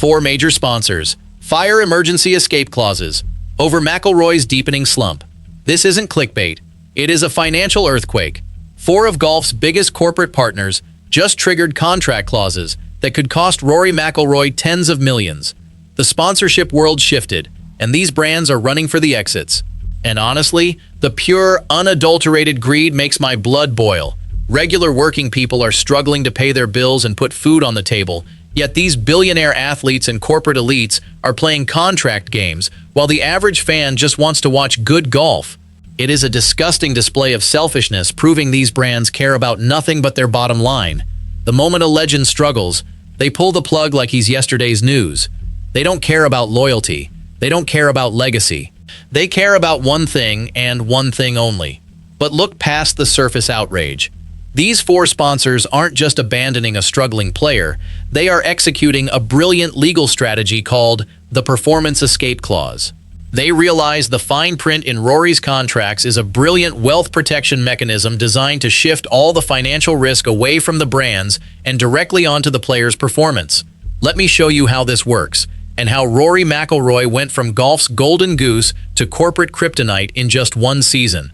4 major sponsors. Fire emergency escape clauses. Over McIlroy's deepening slump. This isn't clickbait. It is a financial earthquake. 4 of golf's biggest corporate partners just triggered contract clauses that could cost Rory McIlroy tens of millions. The sponsorship world shifted, and these brands are running for the exits. And honestly, the pure, unadulterated greed makes my blood boil. Regular working people are struggling to pay their bills and put food on the table, yet these billionaire athletes and corporate elites are playing contract games, while the average fan just wants to watch good golf. It is a disgusting display of selfishness, proving these brands care about nothing but their bottom line. The moment a legend struggles, they pull the plug like he's yesterday's news. They don't care about loyalty. They don't care about legacy. They care about one thing and one thing only. But look past the surface outrage. These 4 sponsors aren't just abandoning a struggling player, they are executing a brilliant legal strategy called the Performance Escape Clause. They realize the fine print in Rory's contracts is a brilliant wealth protection mechanism designed to shift all the financial risk away from the brands and directly onto the player's performance. Let me show you how this works, and how Rory McIlroy went from golf's golden goose to corporate kryptonite in just 1 season.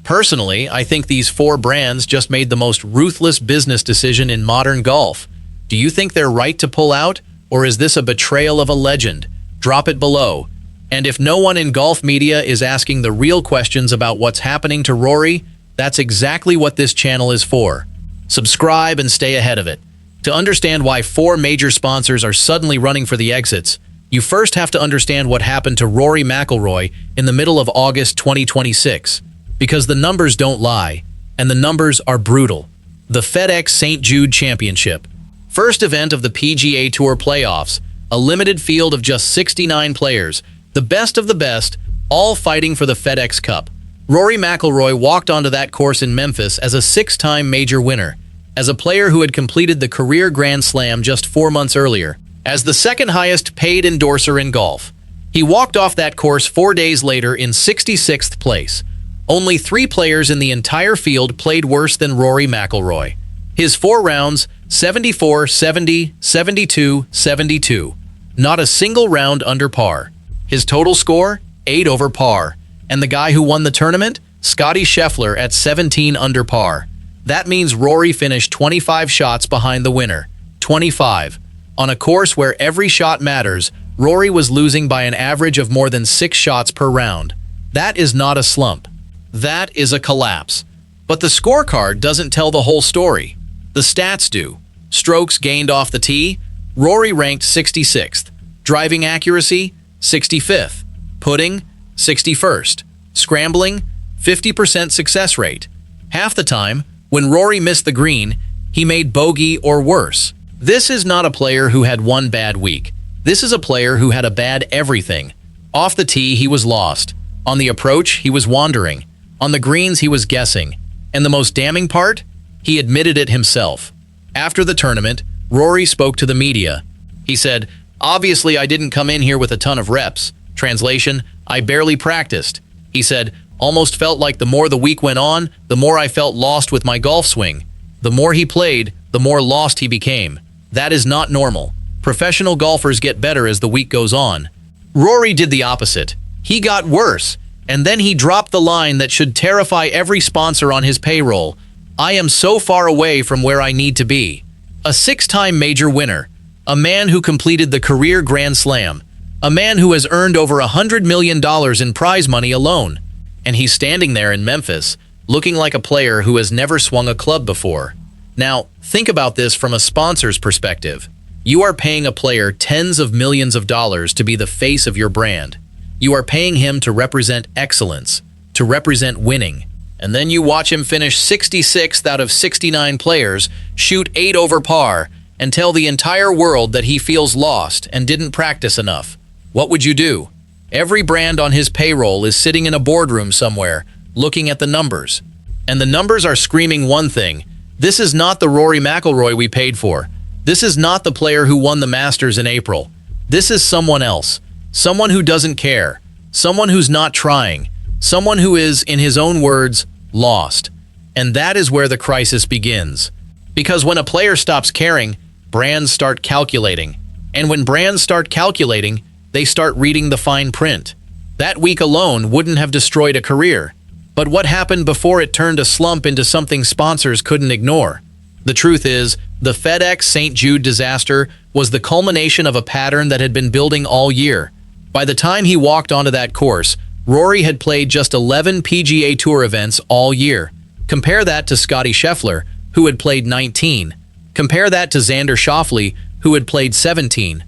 Personally, I think these 4 brands just made the most ruthless business decision in modern golf. Do you think they're right to pull out, or is this a betrayal of a legend? Drop it below. And if no one in golf media is asking the real questions about what's happening to Rory, that's exactly what this channel is for. Subscribe and stay ahead of it. To understand why 4 major sponsors are suddenly running for the exits, you first have to understand what happened to Rory McIlroy in the middle of August 2026. Because the numbers don't lie, and the numbers are brutal. The FedEx St. Jude Championship. First event of the PGA Tour playoffs, a limited field of just 69 players, the best of the best, all fighting for the FedEx Cup. Rory McIlroy walked onto that course in Memphis as a 6-time major winner, as a player who had completed the career Grand Slam just 4 months earlier, as the second highest paid endorser in golf. He walked off that course 4 days later in 66th place. Only 3 players in the entire field played worse than Rory McIlroy. His 4 rounds, 74, 70, 72, 72. Not a single round under par. His total score, 8 over par. And the guy who won the tournament? Scottie Scheffler at 17 under par. That means Rory finished 25 shots behind the winner. 25. On a course where every shot matters, Rory was losing by an average of more than 6 shots per round. That is not a slump. That is a collapse. But the scorecard doesn't tell the whole story. The stats do. Strokes gained off the tee, Rory ranked 66th. Driving accuracy, 65th. Putting, 61st. Scrambling, 50% success rate. Half the time, when Rory missed the green, he made bogey or worse. This is not a player who had one bad week. This is a player who had a bad everything. Off the tee, he was lost. On the approach, he was wandering. On the greens, he was guessing. And the most damning part? He admitted it himself. After the tournament, Rory spoke to the media. He said, "Obviously, I didn't come in here with a ton of reps." Translation, "I barely practiced." He said, "Almost felt like the more the week went on, the more I felt lost with my golf swing. The more he played, the more lost he became. That is not normal. Professional golfers get better as the week goes on." Rory did the opposite. He got worse, and then he dropped the line that should terrify every sponsor on his payroll. "I am so far away from where I need to be." A 6-time major winner, a man who completed the career Grand Slam, a man who has earned over $100 million in prize money alone. And he's standing there in Memphis, looking like a player who has never swung a club before. Now, think about this from a sponsor's perspective. You are paying a player tens of millions of dollars to be the face of your brand. You are paying him to represent excellence, to represent winning. And then you watch him finish 66th out of 69 players, shoot 8 over par, and tell the entire world that he feels lost and didn't practice enough. What would you do? Every brand on his payroll is sitting in a boardroom somewhere, looking at the numbers. And the numbers are screaming one thing: this is not the Rory McIlroy we paid for. This is not the player who won the Masters in April. This is someone else. Someone who doesn't care. Someone who's not trying. Someone who is, in his own words, lost. And that is where the crisis begins. Because when a player stops caring, brands start calculating. And when brands start calculating, they start reading the fine print. That week alone wouldn't have destroyed a career. But what happened before it turned a slump into something sponsors couldn't ignore? The truth is, the FedEx St. Jude disaster was the culmination of a pattern that had been building all year. By the time he walked onto that course, Rory had played just 11 PGA Tour events all year. Compare that to Scottie Scheffler, who had played 19. Compare that to Xander Schauffele, who had played 17.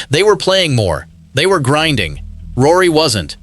They were playing more. They were grinding. Rory wasn't.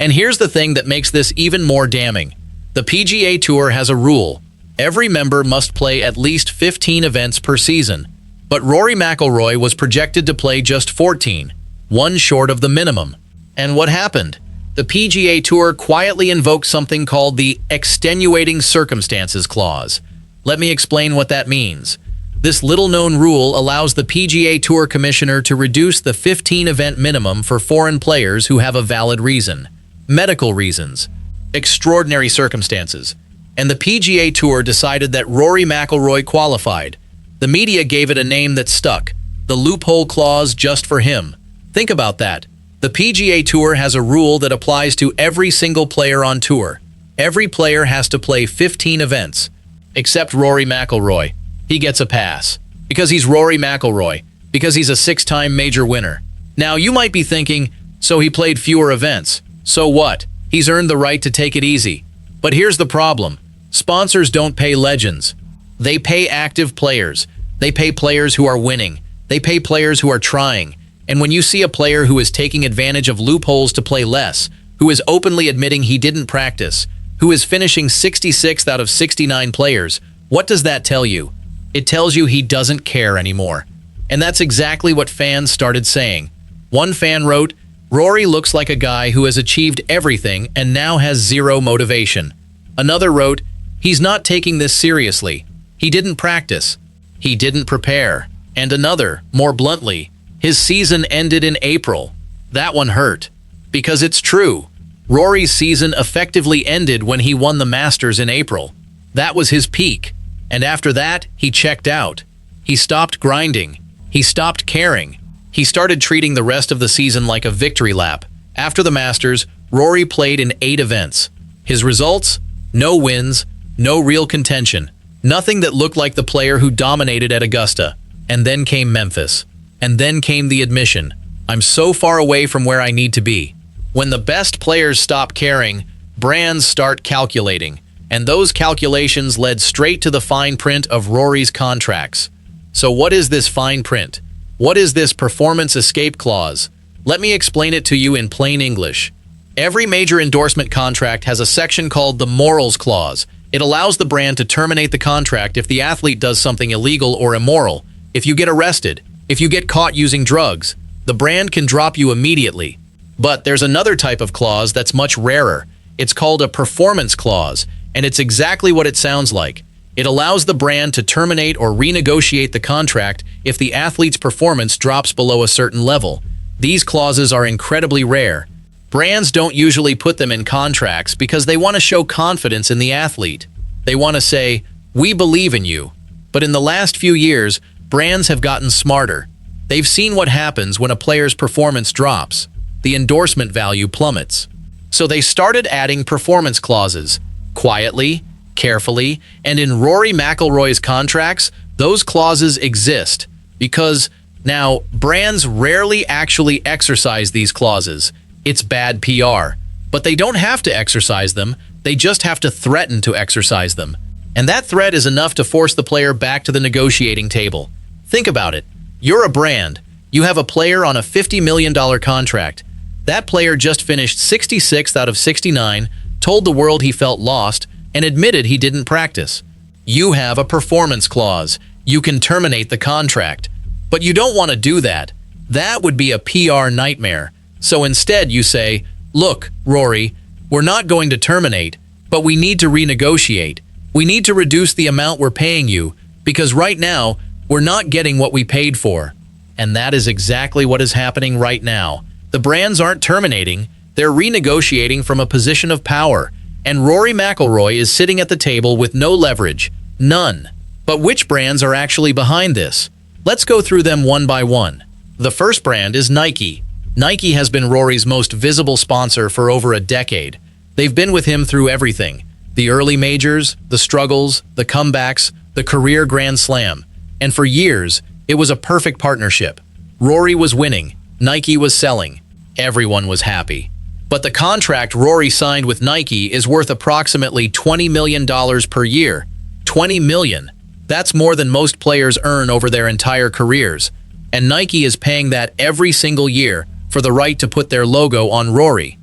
And here's the thing that makes this even more damning. The PGA Tour has a rule. Every member must play at least 15 events per season. But Rory McIlroy was projected to play just 14, one short of the minimum. And what happened? The PGA Tour quietly invoked something called the extenuating circumstances clause. Let me explain what that means. This little-known rule allows the PGA Tour commissioner to reduce the 15-event minimum for foreign players who have a valid reason. Medical reasons. Extraordinary circumstances. And the PGA Tour decided that Rory McIlroy qualified. The media gave it a name that stuck. The loophole clause just for him. Think about that. The PGA Tour has a rule that applies to every single player on tour. Every player has to play 15 events. Except Rory McIlroy. He gets a pass. Because he's Rory McIlroy. Because he's a 6-time major winner. Now, you might be thinking, so he played fewer events. So what? He's earned the right to take it easy. But here's the problem. Sponsors don't pay legends. They pay active players. They pay players who are winning. They pay players who are trying. And when you see a player who is taking advantage of loopholes to play less, who is openly admitting he didn't practice, who is finishing 66th out of 69 players, what does that tell you? It tells you he doesn't care anymore. And that's exactly what fans started saying. One fan wrote, "Rory looks like a guy who has achieved everything and now has zero motivation." Another wrote, "He's not taking this seriously. He didn't practice. He didn't prepare." And another, more bluntly, "His season ended in April." That one hurt. Because it's true. Rory's season effectively ended when he won the Masters in April. That was his peak. And after that, he checked out. He stopped grinding. He stopped caring. He started treating the rest of the season like a victory lap. After the Masters, Rory played in 8 events. His results? No wins, no real contention. Nothing that looked like the player who dominated at Augusta. And then came Memphis. And then came the admission, I'm so far away from where I need to be. When the best players stop caring, brands start calculating. And those calculations led straight to the fine print of Rory's contracts. So what is this fine print? What is this performance escape clause? Let me explain it to you in plain English. Every major endorsement contract has a section called the morals clause. It allows the brand to terminate the contract if the athlete does something illegal or immoral. If you get arrested, if you get caught using drugs, the brand can drop you immediately. But there's another type of clause that's much rarer. It's called a performance clause, and it's exactly what it sounds like. It allows the brand to terminate or renegotiate the contract if the athlete's performance drops below a certain level. These clauses are incredibly rare. Brands don't usually put them in contracts because they want to show confidence in the athlete. They want to say, "We believe in you." But in the last few years, brands have gotten smarter. They've seen what happens when a player's performance drops. The endorsement value plummets. So they started adding performance clauses, quietly, carefully, and in Rory McIlroy's contracts, those clauses exist because now brands rarely actually exercise these clauses. It's bad PR. But they don't have to exercise them, they just have to threaten to exercise them. And that threat is enough to force the player back to the negotiating table. Think about it. You're a brand. You have a player on a $50 million contract. That player just finished 66th out of 69, told the world he felt lost, and admitted he didn't practice. You have a performance clause. You can terminate the contract. But you don't want to do that. That would be a PR nightmare. So instead you say, "Look, Rory, we're not going to terminate, but we need to renegotiate. We need to reduce the amount we're paying you, because right now, we're not getting what we paid for." And that is exactly what is happening right now. The brands aren't terminating, they're renegotiating from a position of power. And Rory McIlroy is sitting at the table with no leverage. None. But which brands are actually behind this? Let's go through them one by one. The first brand is Nike. Nike has been Rory's most visible sponsor for over a decade. They've been with him through everything: the early majors, the struggles, the comebacks, the career Grand Slam. And for years, it was a perfect partnership. Rory was winning, Nike was selling. Everyone was happy. But the contract Rory signed with Nike is worth approximately $20 million per year. $20 million. That's more than most players earn over their entire careers. And Nike is paying that every single year for the right to put their logo on Rory.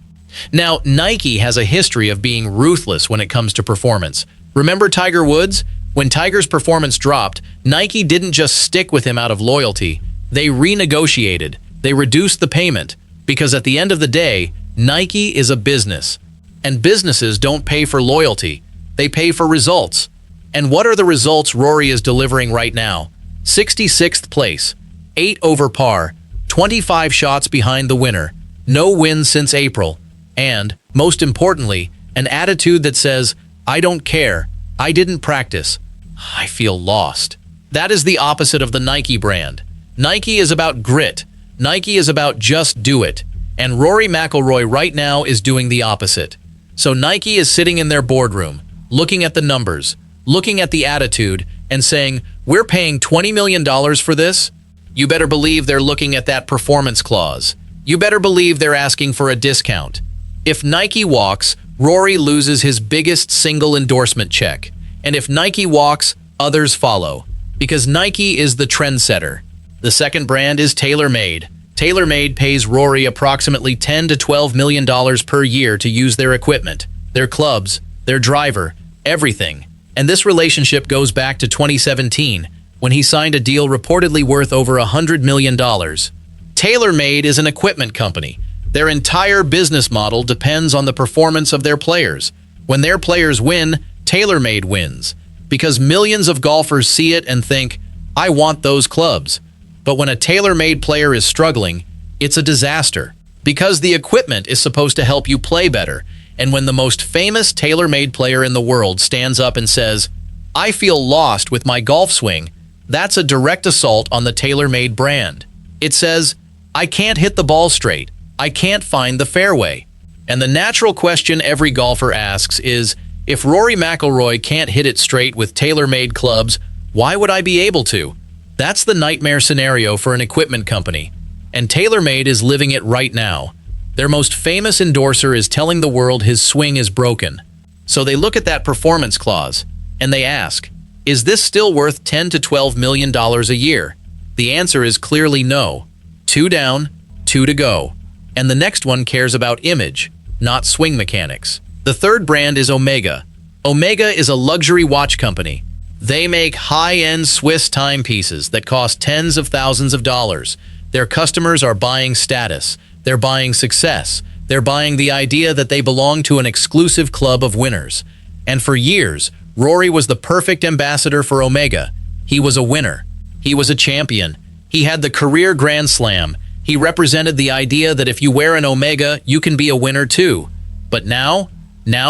Now, Nike has a history of being ruthless when it comes to performance. Remember Tiger Woods? When Tiger's performance dropped, Nike didn't just stick with him out of loyalty. They renegotiated. They reduced the payment. Because at the end of the day, Nike is a business. And businesses don't pay for loyalty. They pay for results. And what are the results Rory is delivering right now? 66th place, 8 over par, 25 shots behind the winner, no wins since April, and, most importantly, an attitude that says, "I don't care, I didn't practice, I feel lost." That is the opposite of the Nike brand. Nike is about grit. Nike is about just do it. And Rory McIlroy right now is doing the opposite. So Nike is sitting in their boardroom, looking at the numbers, looking at the attitude, and saying, "We're paying $20 million for this?" You better believe they're looking at that performance clause. You better believe they're asking for a discount. If Nike walks, Rory loses his biggest single endorsement check. And if Nike walks, others follow. Because Nike is the trendsetter. The second brand is TaylorMade. TaylorMade pays Rory approximately $10 to $12 million per year to use their equipment, their clubs, their driver, everything. And this relationship goes back to 2017, when he signed a deal reportedly worth over $100 million. TaylorMade is an equipment company. Their entire business model depends on the performance of their players. When their players win, TaylorMade wins. Because millions of golfers see it and think, "I want those clubs." But when a TaylorMade player is struggling, it's a disaster. Because the equipment is supposed to help you play better. And when the most famous TaylorMade player in the world stands up and says, "I feel lost with my golf swing," that's a direct assault on the TaylorMade brand. It says, "I can't hit the ball straight. I can't find the fairway." And the natural question every golfer asks is, if Rory McIlroy can't hit it straight with TaylorMade clubs, why would I be able to? That's the nightmare scenario for an equipment company. And TaylorMade is living it right now. Their most famous endorser is telling the world his swing is broken. So they look at that performance clause, and they ask, is this still worth $10 to $12 million a year? The answer is clearly no. 2 down, 2 to go. And the next one cares about image, not swing mechanics. The third brand is Omega. Omega is a luxury watch company. They make high-end Swiss timepieces that cost tens of thousands of dollars. Their customers are buying status. They're buying success. They're buying the idea that they belong to an exclusive club of winners. And for years, Rory was the perfect ambassador for Omega. He was a winner. He was a champion. He had the career Grand Slam. He represented the idea that if you wear an Omega, you can be a winner too. But now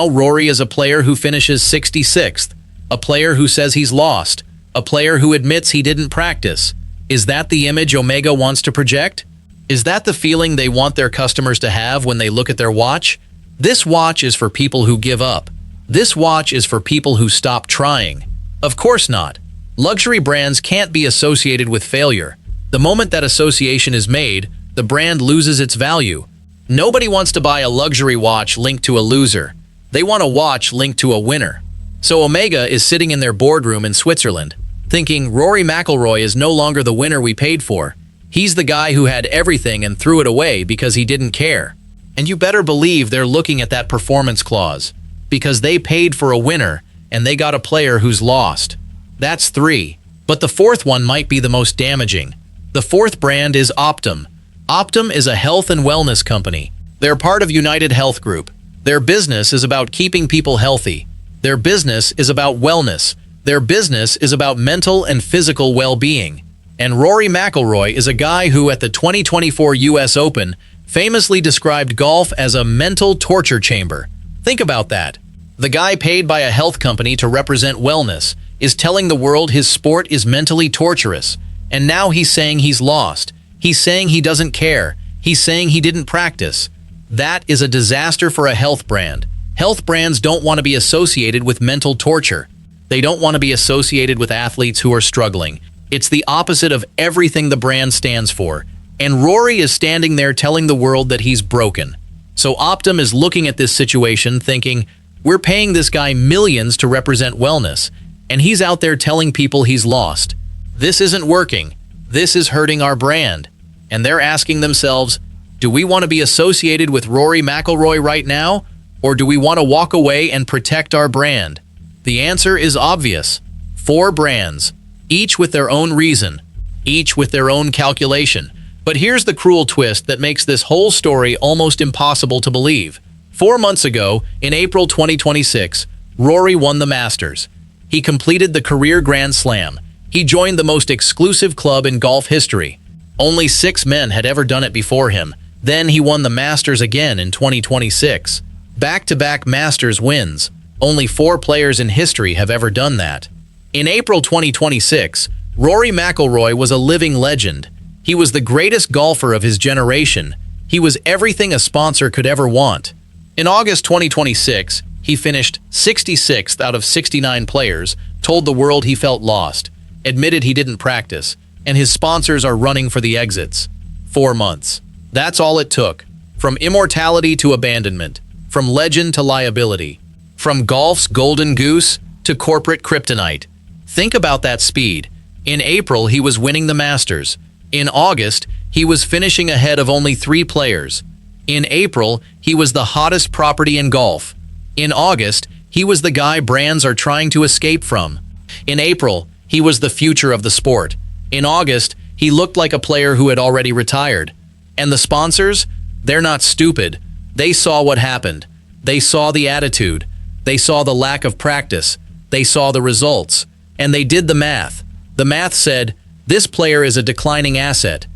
Rory is a player who finishes 66th. A player who says he's lost. A player who admits he didn't practice. Is that the image Omega wants to project? Is that the feeling they want their customers to have when they look at their watch? This watch is for people who give up. This watch is for people who stop trying. Of course not. Luxury brands can't be associated with failure. The moment that association is made, the brand loses its value. Nobody wants to buy a luxury watch linked to a loser. They want a watch linked to a winner. So Omega is sitting in their boardroom in Switzerland, thinking Rory McIlroy is no longer the winner we paid for. He's the guy who had everything and threw it away because he didn't care. And you better believe they're looking at that performance clause, because they paid for a winner and they got a player who's lost. That's 3. But the fourth one might be the most damaging. The fourth brand is Optum. Optum is a health and wellness company. They're part of United Health Group. Their business is about keeping people healthy. Their business is about wellness. Their business is about mental and physical well-being. And Rory McIlroy is a guy who at the 2024 US Open famously described golf as a mental torture chamber. Think about that. The guy paid by a health company to represent wellness is telling the world his sport is mentally torturous. And now he's saying he's lost. He's saying he doesn't care. He's saying he didn't practice. That is a disaster for a health brand. Health brands don't want to be associated with mental torture. They don't want to be associated with athletes who are struggling. It's the opposite of everything the brand stands for. And Rory is standing there telling the world that he's broken. So Optum is looking at this situation thinking, we're paying this guy millions to represent wellness, and he's out there telling people he's lost. This isn't working. This is hurting our brand. And they're asking themselves, do we want to be associated with Rory McIlroy right now, or do we want to walk away and protect our brand? The answer is obvious. 4 brands, each with their own reason, each with their own calculation. But here's the cruel twist that makes this whole story almost impossible to believe. 4 months ago, in April 2026, Rory won the Masters. He completed the career Grand Slam. He joined the most exclusive club in golf history. Only 6 men had ever done it before him. Then he won the Masters again in 2026. Back-to-back Masters wins. Only 4 players in history have ever done that. In April 2026, Rory McIlroy was a living legend. He was the greatest golfer of his generation. He was everything a sponsor could ever want. In August 2026, he finished 66th out of 69 players, told the world he felt lost, admitted he didn't practice, and his sponsors are running for the exits. 4 months. That's all it took. From immortality to abandonment. From legend to liability. From golf's golden goose to corporate kryptonite. Think about that speed. In April, he was winning the Masters. In August, he was finishing ahead of only 3 players. In April, he was the hottest property in golf. In August, he was the guy brands are trying to escape from. In April, he was the future of the sport. In August, he looked like a player who had already retired. And the sponsors? They're not stupid. They saw what happened. They saw the attitude. They saw the lack of practice. They saw the results. And they did the math. The math said, this player is a declining asset.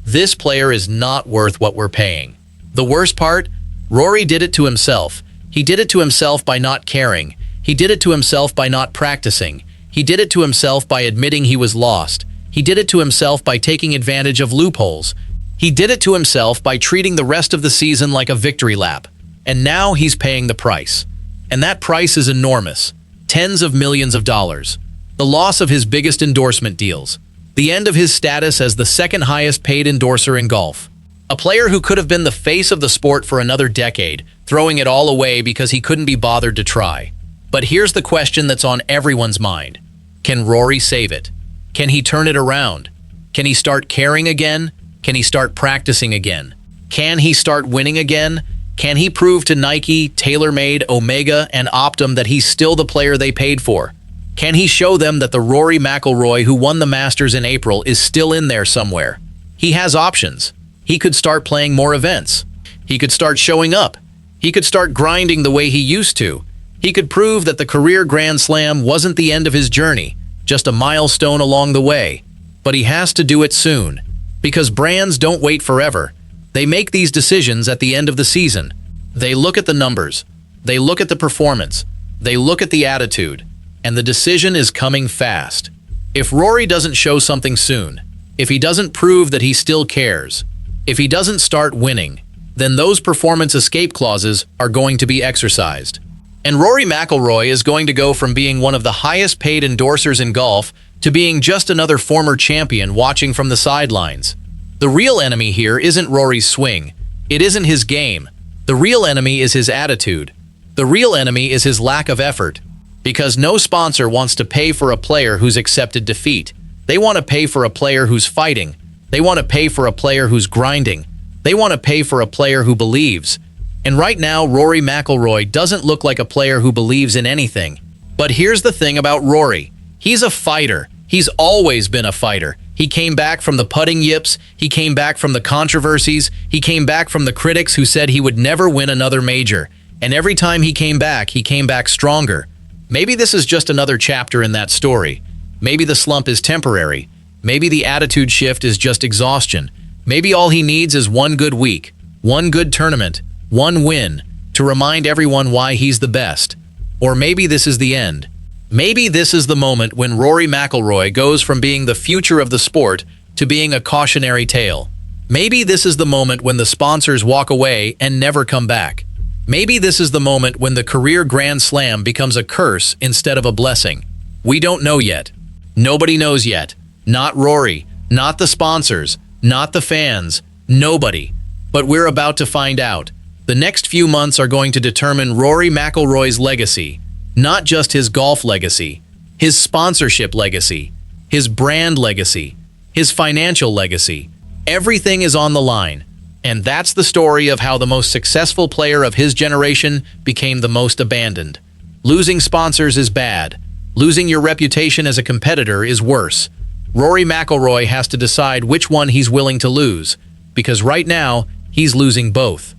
This player is not worth what we're paying. The worst part? Rory did it to himself. He did it to himself by not caring. He did it to himself by not practicing. He did it to himself by admitting he was lost. He did it to himself by taking advantage of loopholes. He did it to himself by treating the rest of the season like a victory lap. And now he's paying the price. And that price is enormous. Tens of millions of dollars. The loss of his biggest endorsement deals. The end of his status as the second highest paid endorser in golf. A player who could have been the face of the sport for another decade, throwing it all away because he couldn't be bothered to try. But here's the question that's on everyone's mind. Can Rory save it? Can he turn it around? Can he start caring again? Can he start practicing again? Can he start winning again? Can he prove to Nike, TaylorMade, Omega, and Optum that he's still the player they paid for? Can he show them that the Rory McIlroy who won the Masters in April is still in there somewhere? He has options. He could start playing more events. He could start showing up. He could start grinding the way he used to. He could prove that the career Grand Slam wasn't the end of his journey, just a milestone along the way. But he has to do it soon, because brands don't wait forever. They make these decisions at the end of the season. They look at the numbers. They look at the performance. They look at the attitude. And the decision is coming fast. If Rory doesn't show something soon, if he doesn't prove that he still cares, if he doesn't start winning, then those performance escape clauses are going to be exercised. And Rory McIlroy is going to go from being one of the highest paid endorsers in golf to being just another former champion watching from the sidelines. The real enemy here isn't Rory's swing. It isn't his game. The real enemy is his attitude. The real enemy is his lack of effort. Because no sponsor wants to pay for a player who's accepted defeat. They want to pay for a player who's fighting. They want to pay for a player who's grinding. They want to pay for a player who believes. And right now, Rory McIlroy doesn't look like a player who believes in anything. But here's the thing about Rory. He's a fighter. He's always been a fighter. He came back from the putting yips. He came back from the controversies. He came back from the critics who said he would never win another major. And every time he came back stronger. Maybe this is just another chapter in that story. Maybe the slump is temporary. Maybe the attitude shift is just exhaustion. Maybe all he needs is one good week, one good tournament, one win to remind everyone why he's the best. Or maybe this is the end. Maybe this is the moment when Rory McIlroy goes from being the future of the sport to being a cautionary tale. Maybe this is the moment when the sponsors walk away and never come back. Maybe this is the moment when the career Grand Slam becomes a curse instead of a blessing. We don't know yet. Nobody knows yet. Not Rory, not the sponsors, not the fans, nobody. But we're about to find out. The next few months are going to determine Rory McIlroy's legacy. Not just his golf legacy, his sponsorship legacy, his brand legacy, his financial legacy. Everything is on the line. And that's the story of how the most successful player of his generation became the most abandoned. Losing sponsors is bad. Losing your reputation as a competitor is worse. Rory McIlroy has to decide which one he's willing to lose, because right now, he's losing both.